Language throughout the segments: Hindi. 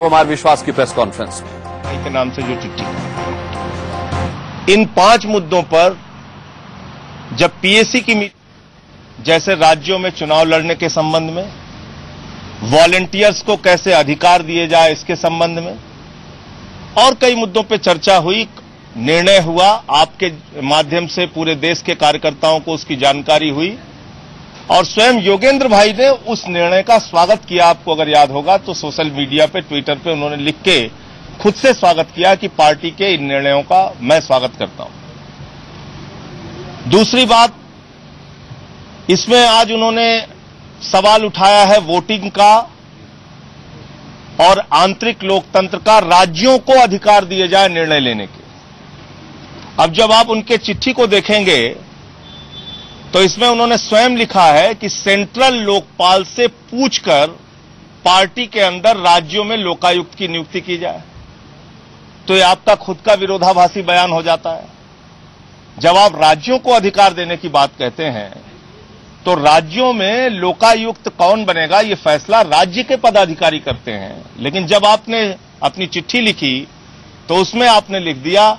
कुमार विश्वास की प्रेस कॉन्फ्रेंस के नाम से जो चिट्ठी, इन 5 मुद्दों पर जब पीएसी की मीटिंग, जैसे राज्यों में चुनाव लड़ने के संबंध में, वॉलंटियर्स को कैसे अधिकार दिए जाए इसके संबंध में, और कई मुद्दों पर चर्चा हुई, निर्णय हुआ, आपके माध्यम से पूरे देश के कार्यकर्ताओं को उसकी जानकारी हुई और स्वयं योगेंद्र भाई ने उस निर्णय का स्वागत किया। आपको अगर याद होगा तो सोशल मीडिया पे, ट्विटर पे उन्होंने लिख के खुद से स्वागत किया कि पार्टी के इन निर्णयों का मैं स्वागत करता हूं। दूसरी बात, इसमें आज उन्होंने सवाल उठाया है वोटिंग का और आंतरिक लोकतंत्र का, राज्यों को अधिकार दिए जाए निर्णय लेने के। अब जब आप उनके चिट्ठी को देखेंगे तो इसमें उन्होंने स्वयं लिखा है कि सेंट्रल लोकपाल से पूछकर पार्टी के अंदर राज्यों में लोकायुक्त की नियुक्ति की जाए। तो ये आपका खुद का विरोधाभासी बयान हो जाता है। जब आप राज्यों को अधिकार देने की बात कहते हैं तो राज्यों में लोकायुक्त कौन बनेगा ये फैसला राज्य के पदाधिकारी करते हैं। लेकिन जब आपने अपनी चिट्ठी लिखी तो उसमें आपने लिख दिया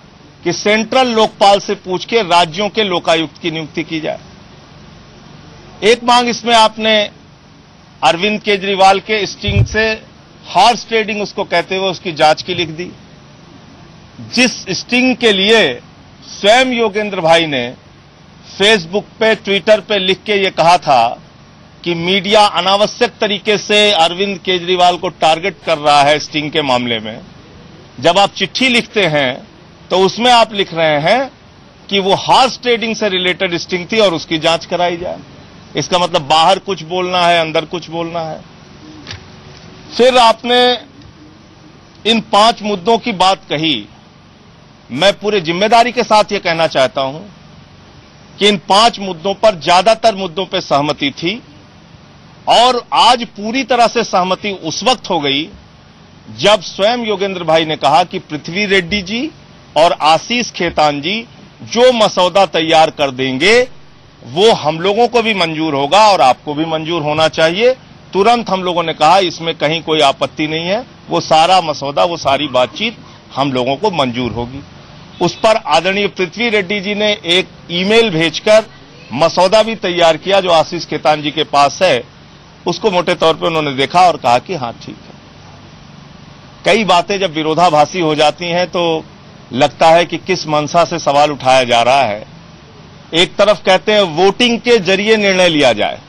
कि सेंट्रल लोकपाल से पूछ के राज्यों के लोकायुक्त की नियुक्ति की जाए। एक मांग इसमें आपने अरविंद केजरीवाल के स्टिंग से, हॉर्स ट्रेडिंग उसको कहते हुए, उसकी जांच की लिख दी, जिस स्टिंग के लिए स्वयं योगेंद्र भाई ने फेसबुक पे, ट्विटर पे लिख के ये कहा था कि मीडिया अनावश्यक तरीके से अरविंद केजरीवाल को टारगेट कर रहा है स्टिंग के मामले में। जब आप चिट्ठी लिखते हैं तो उसमें आप लिख रहे हैं कि वो हॉर्स ट्रेडिंग से रिलेटेड स्टिंग थी और उसकी जांच कराई जाए। इसका मतलब बाहर कुछ बोलना है, अंदर कुछ बोलना है। फिर आपने इन 5 मुद्दों की बात कही। मैं पूरे जिम्मेदारी के साथ यह कहना चाहता हूं कि इन 5 मुद्दों पर, ज्यादातर मुद्दों पर सहमति थी और आज पूरी तरह से सहमति उस वक्त हो गई जब स्वयं योगेंद्र भाई ने कहा कि पृथ्वी रेड्डी जी और आशीष खेतान जी जो मसौदा तैयार कर देंगे वो हम लोगों को भी मंजूर होगा और आपको भी मंजूर होना चाहिए। तुरंत हम लोगों ने कहा इसमें कहीं कोई आपत्ति नहीं है, वो सारा मसौदा, वो सारी बातचीत हम लोगों को मंजूर होगी। उस पर आदरणीय पृथ्वी रेड्डी जी ने एक ईमेल भेजकर मसौदा भी तैयार किया जो आशीष खेतान जी के पास है। उसको मोटे तौर पर उन्होंने देखा और कहा कि हां ठीक है। कई बातें जब विरोधाभासी हो जाती हैं तो लगता है कि किस मंशा से सवाल उठाया जा रहा है। एक तरफ कहते हैं वोटिंग के जरिए निर्णय लिया जाए,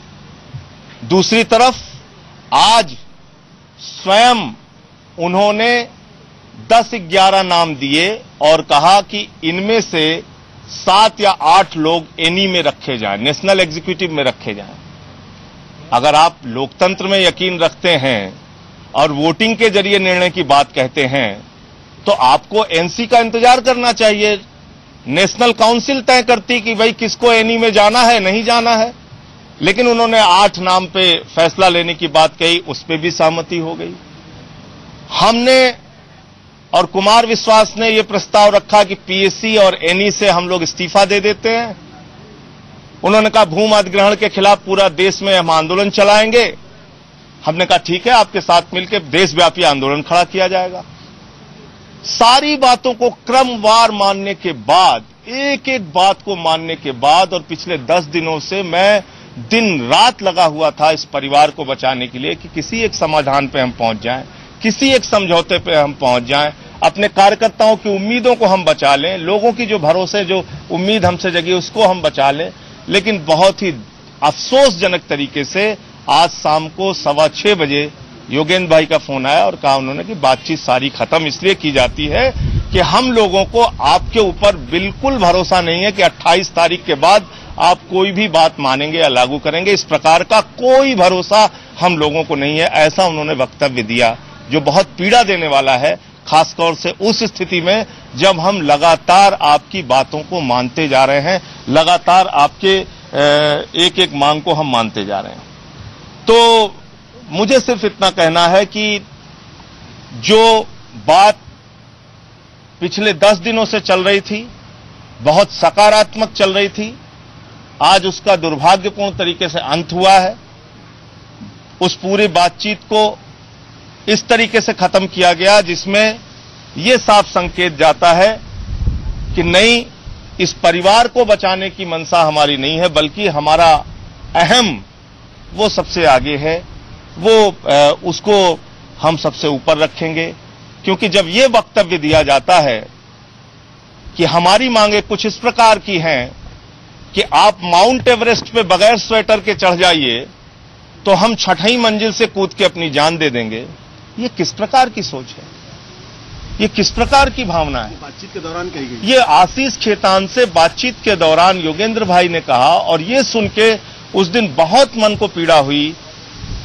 दूसरी तरफ आज स्वयं उन्होंने 10-11 नाम दिए और कहा कि इनमें से 7 या 8 लोग एनी में रखे जाएं, नेशनल एग्जीक्यूटिव में रखे जाएं। अगर आप लोकतंत्र में यकीन रखते हैं और वोटिंग के जरिए निर्णय की बात कहते हैं तो आपको एनसी का इंतजार करना चाहिए। नेशनल काउंसिल तय करती कि भाई किसको एनी में जाना है, नहीं जाना है। लेकिन उन्होंने 8 नाम पे फैसला लेने की बात कही, उस पे भी सहमति हो गई। हमने और कुमार विश्वास ने यह प्रस्ताव रखा कि पीएससी और एनी से हम लोग इस्तीफा दे देते हैं। उन्होंने कहा भूमि अधिग्रहण के खिलाफ पूरा देश में हम आंदोलन चलाएंगे। हमने कहा ठीक है, आपके साथ मिलकर देशव्यापी आंदोलन खड़ा किया जाएगा। सारी बातों को क्रमवार मानने के बाद, एक एक बात को मानने के बाद, और पिछले 10 दिनों से मैं दिन रात लगा हुआ था इस परिवार को बचाने के लिए कि किसी एक समाधान पे हम पहुंच जाएं, किसी एक समझौते पे हम पहुंच जाएं, अपने कार्यकर्ताओं की उम्मीदों को हम बचा लें, लोगों की जो भरोसे, जो उम्मीद हमसे जगी उसको हम बचा लें। लेकिन बहुत ही अफसोसजनक तरीके से आज शाम को 6:15 बजे योगेंद्र भाई का फोन आया और कहा उन्होंने कि बातचीत सारी खत्म इसलिए की जाती है कि हम लोगों को आपके ऊपर बिल्कुल भरोसा नहीं है कि 28 तारीख के बाद आप कोई भी बात मानेंगे या लागू करेंगे। इस प्रकार का कोई भरोसा हम लोगों को नहीं है। ऐसा उन्होंने वक्तव्य दिया जो बहुत पीड़ा देने वाला है, खासतौर से उस स्थिति में जब हम लगातार आपकी बातों को मानते जा रहे हैं, लगातार आपके एक एक मांग को हम मानते जा रहे हैं। तो मुझे सिर्फ इतना कहना है कि जो बात पिछले 10 दिनों से चल रही थी, बहुत सकारात्मक चल रही थी, आज उसका दुर्भाग्यपूर्ण तरीके से अंत हुआ है। उस पूरी बातचीत को इस तरीके से खत्म किया गया जिसमें यह साफ संकेत जाता है कि नहीं, इस परिवार को बचाने की मंशा हमारी नहीं है, बल्कि हमारा अहम वो सबसे आगे है, वो उसको हम सबसे ऊपर रखेंगे। क्योंकि जब ये वक्तव्य दिया जाता है कि हमारी मांगे कुछ इस प्रकार की हैं कि आप माउंट एवरेस्ट पे बगैर स्वेटर के चढ़ जाइए तो हम 6वीं मंजिल से कूद के अपनी जान दे देंगे, ये किस प्रकार की सोच है, ये किस प्रकार की भावना है? बातचीत के दौरान कही गई। ये आशीष खेतान से बातचीत के दौरान योगेंद्र भाई ने कहा, और ये सुन के उस दिन बहुत मन को पीड़ा हुई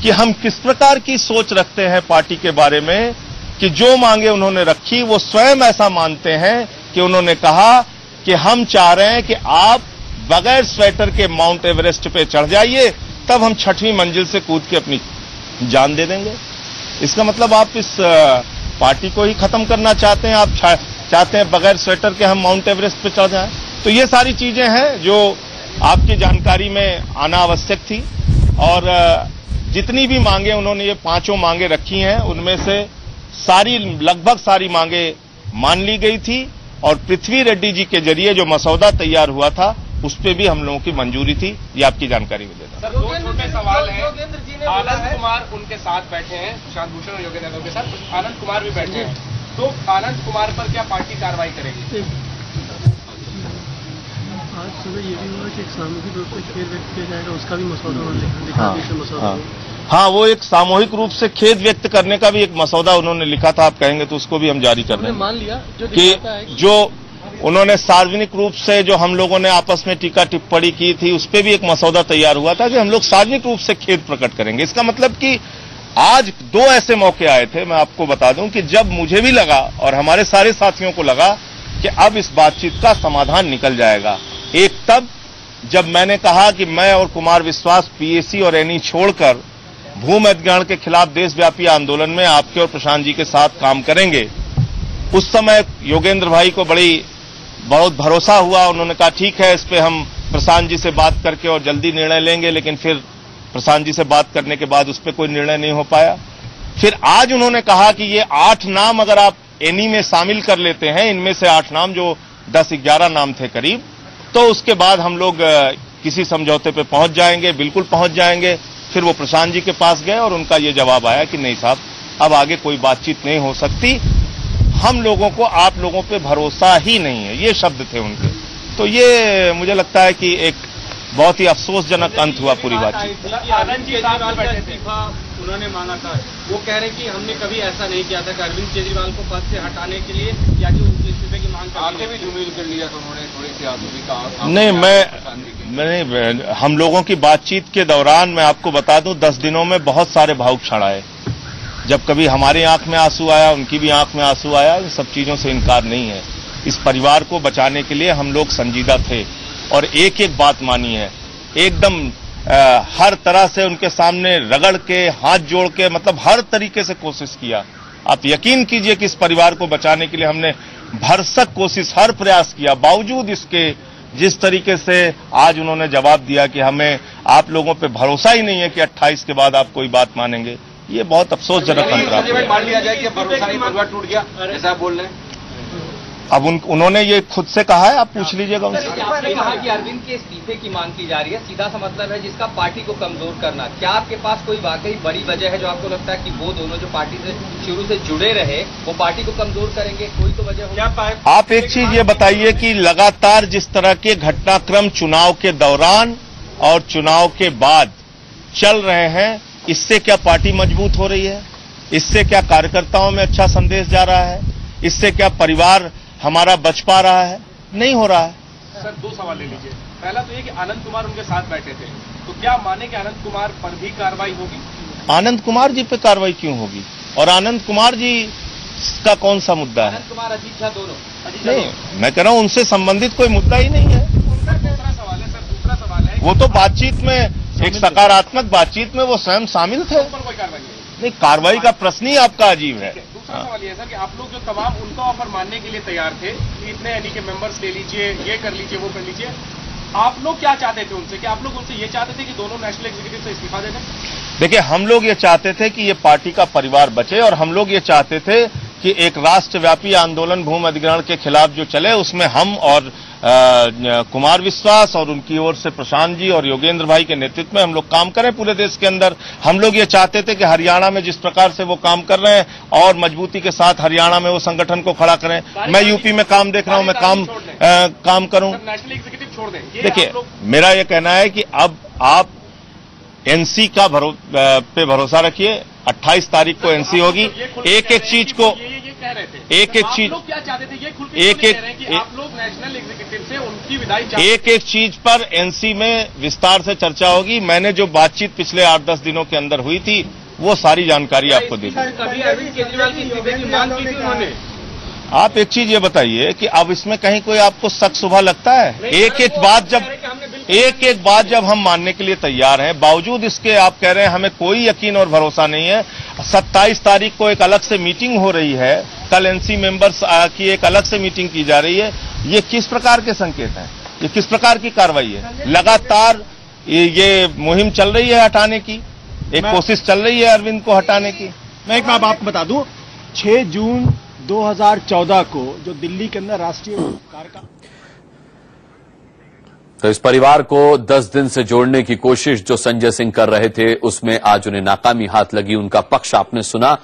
कि हम किस प्रकार की सोच रखते हैं पार्टी के बारे में, कि जो मांगे उन्होंने रखी वो स्वयं ऐसा मानते हैं कि उन्होंने कहा कि हम चाह रहे हैं कि आप बगैर स्वेटर के माउंट एवरेस्ट पे चढ़ जाइए, तब हम 6वीं मंजिल से कूद के अपनी जान दे देंगे। इसका मतलब आप इस पार्टी को ही खत्म करना चाहते हैं, आप चाहते हैं बगैर स्वेटर के हम माउंट एवरेस्ट पे चढ़ जाएं। तो ये सारी चीजें हैं जो आपकी जानकारी में आना आवश्यक थी। और जितनी भी मांगे उन्होंने ये 5 मांगे रखी हैं, उनमें से लगभग सारी मांगे मान ली गई थी, और पृथ्वी रेड्डी जी के जरिए जो मसौदा तैयार हुआ था उस पे भी हम लोगों की मंजूरी थी। ये आपकी जानकारी में देता। सर, 2 छोटे सवाल हैं। आनंद कुमार उनके साथ बैठे हैं, प्रशांत भूषण और योगेंद्र यादव के साथ आनंद कुमार भी बैठे हैं, तो आनंद कुमार पर क्या पार्टी कार्रवाई करेगी? आज सुबह ये भी हुआ कि एक सामूहिक रूप से खेद व्यक्त किया जाएगा, उसका भी मसौदा हाँ, वो एक सामूहिक रूप से खेद व्यक्त करने का भी एक मसौदा उन्होंने लिखा था। आप कहेंगे तो उसको भी हम जारी कर देंगे। मान लिया कि जो उन्होंने सार्वजनिक रूप से जो हम लोगों ने आपस में टीका टिप्पणी की थी, उस पर भी एक मसौदा तैयार हुआ था कि हम लोग सार्वजनिक रूप से खेद प्रकट करेंगे। इसका मतलब कि आज 2 ऐसे मौके आए थे, मैं आपको बता दूं, कि जब मुझे भी लगा और हमारे सारे साथियों को लगा कि अब इस बातचीत का समाधान निकल जाएगा। एक तब जब मैंने कहा कि मैं और कुमार विश्वास पीएसी और एनी छोड़कर भूमि अधिग्रहण के खिलाफ देशव्यापी आंदोलन में आपके और प्रशांत जी के साथ काम करेंगे। उस समय योगेंद्र भाई को बहुत भरोसा हुआ, उन्होंने कहा ठीक है, इस पे हम प्रशांत जी से बात करके और जल्दी निर्णय लेंगे। लेकिन फिर प्रशांत जी से बात करने के बाद उस पर कोई निर्णय नहीं हो पाया। फिर आज उन्होंने कहा कि ये 8 नाम अगर आप एनी में शामिल कर लेते हैं, इनमें से 8 नाम जो 10-11 नाम थे करीब, तो उसके बाद हम लोग किसी समझौते पे पहुंच जाएंगे, बिल्कुल पहुंच जाएंगे। फिर वो प्रशांत जी के पास गए और उनका ये जवाब आया कि नहीं साहब, अब आगे कोई बातचीत नहीं हो सकती, हम लोगों को आप लोगों पे भरोसा ही नहीं है, ये शब्द थे उनके। तो ये मुझे लगता है कि एक बहुत ही अफसोसजनक अंत हुआ पूरी बातचीत। आनंद जी उन्होंने मांगा था, वो कह रहे कि हमने कभी ऐसा नहीं किया था कि अरविंद केजरीवाल को पद से हटाने के लिए या जो इस्तीफे की मांग आगे भी जुमील कर लिया था उन्होंने, थोड़ी सी आधुनिक कहा। नहीं, हम लोगों की बातचीत के दौरान मैं आपको बता दूं, 10 दिनों में बहुत सारे भावुक क्षण आए। जब कभी हमारी आंख में आंसू आया, उनकी भी आंख में आंसू आया। इन सब चीजों से इनकार नहीं है। इस परिवार को बचाने के लिए हम लोग संजीदा थे और एक एक बात मानी है, एकदम हर तरह से उनके सामने रगड़ के, हाथ जोड़ के, मतलब हर तरीके से कोशिश किया। आप यकीन कीजिए कि इस परिवार को बचाने के लिए हमने भरसक कोशिश, हर प्रयास किया। बावजूद इसके जिस तरीके से आज उन्होंने जवाब दिया कि हमें आप लोगों पे भरोसा ही नहीं है कि 28 के बाद आप कोई बात मानेंगे, ये बहुत अफसोसजनक अंतराल। मान लिया जाए कि भरोसा नहीं, परिवार टूट गया, ऐसा बोल रहे हैं। अब उन्होंने ये खुद से कहा है, आप पूछ लीजिएगा उनसे। आपने कहा कि अरविंद के इस्तीफे की मांग की जा रही है, सीधा सा मतलब है जिसका पार्टी को कमजोर करना। क्या आपके पास कोई वाकई बड़ी वजह है जो आपको लगता है कि वो दोनों जो पार्टी से शुरू से जुड़े रहे वो पार्टी को कमजोर करेंगे? कोई तो वजह हो। आप एक चीज ये बताइए कि लगातार जिस तरह के घटनाक्रम चुनाव के दौरान और चुनाव के बाद चल रहे हैं, इससे क्या पार्टी मजबूत हो रही है? इससे क्या कार्यकर्ताओं में अच्छा संदेश जा रहा है? इससे क्या परिवार हमारा बच पा रहा है? नहीं हो रहा है। सर, 2 सवाल ले लीजिए। पहला तो ये कि आनंद कुमार उनके साथ बैठे थे, तो क्या माने कि आनंद कुमार पर भी कार्रवाई होगी? आनंद कुमार जी पे कार्रवाई क्यों होगी? और आनंद कुमार जी का कौन सा मुद्दा है? आनंद कुमार, अजीत झा दोनों? नहीं, मैं कह रहा हूं उनसे संबंधित कोई मुद्दा ही नहीं है। दूसरा सवाल है सर, दूसरा सवाल है, वो तो बातचीत में, एक सकारात्मक बातचीत में वो स्वयं शामिल थे। कोई कार्रवाई नहीं, कार्रवाई का प्रश्न ही आपका अजीब है। दूसरा सवाल ये सर कि आप लोग जो तमाम उनका ऑफर मानने के लिए तैयार थे कि इतने यानी के मेंबर्स ले लीजिए, ये कर लीजिए, वो कर लीजिए, आप लोग क्या चाहते थे उनसे? क्या आप लोग उनसे ये चाहते थे कि दोनों नेशनल एग्जीक्यूटिव से इस्तीफा दे दें? देखिए, हम लोग ये चाहते थे कि ये पार्टी का परिवार बचे, और हम लोग ये चाहते थे कि एक राष्ट्रव्यापी आंदोलन भूमि अधिग्रहण के खिलाफ जो चले, उसमें हम और कुमार विश्वास और उनकी ओर से प्रशांत जी और योगेंद्र भाई के नेतृत्व में हम लोग काम करें पूरे देश के अंदर। हम लोग ये चाहते थे कि हरियाणा में जिस प्रकार से वो काम कर रहे हैं और मजबूती के साथ हरियाणा में वो संगठन को खड़ा करें। मैं यूपी में काम देख रहा हूं, मैं काम करूं। नेशनल एग्जीक्यूटिव छोड़ दें। देखिए, मेरा ये कहना है कि अब आप एनसी का पे भरोसा रखिए। 28 तारीख को एनसी होगी। एक एक चीज को एक एक चीज क्या चाहते थे, ये खुल के एक एक आप लोग नेशनल एग्जीक्यूटिव से उनकी विदाई एक एक चीज पर एनसी में विस्तार से चर्चा होगी। मैंने जो बातचीत पिछले 8-10 दिनों के अंदर हुई थी, वो सारी जानकारी आपको दी। कभी अरविंद केजरीवाल की इस्तीफे की मांग की थी उन्होंने? आप एक चीज ये बताइए कि अब इसमें कहीं कोई आपको शक शुबह लगता है? एक एक बात जब हम मानने के लिए तैयार हैं, बावजूद इसके आप कह रहे हैं हमें कोई यकीन और भरोसा नहीं है। 27 तारीख को एक अलग से मीटिंग हो रही है, कल एनसी मेंबर्स की एक अलग से मीटिंग की जा रही है। ये किस प्रकार के संकेत हैं? ये किस प्रकार की कार्रवाई है? लगातार ये मुहिम चल रही है हटाने की, एक कोशिश चल रही है अरविंद को हटाने की। मैं एक बात आपको बता दूं, 6 जून 2014 को जो दिल्ली के अंदर राष्ट्रीय कार्यक्रम, तो इस परिवार को 10 दिन से जोड़ने की कोशिश जो संजय सिंह कर रहे थे, उसमें आज उन्हें नाकामी हाथ लगी। उनका पक्ष आपने सुना।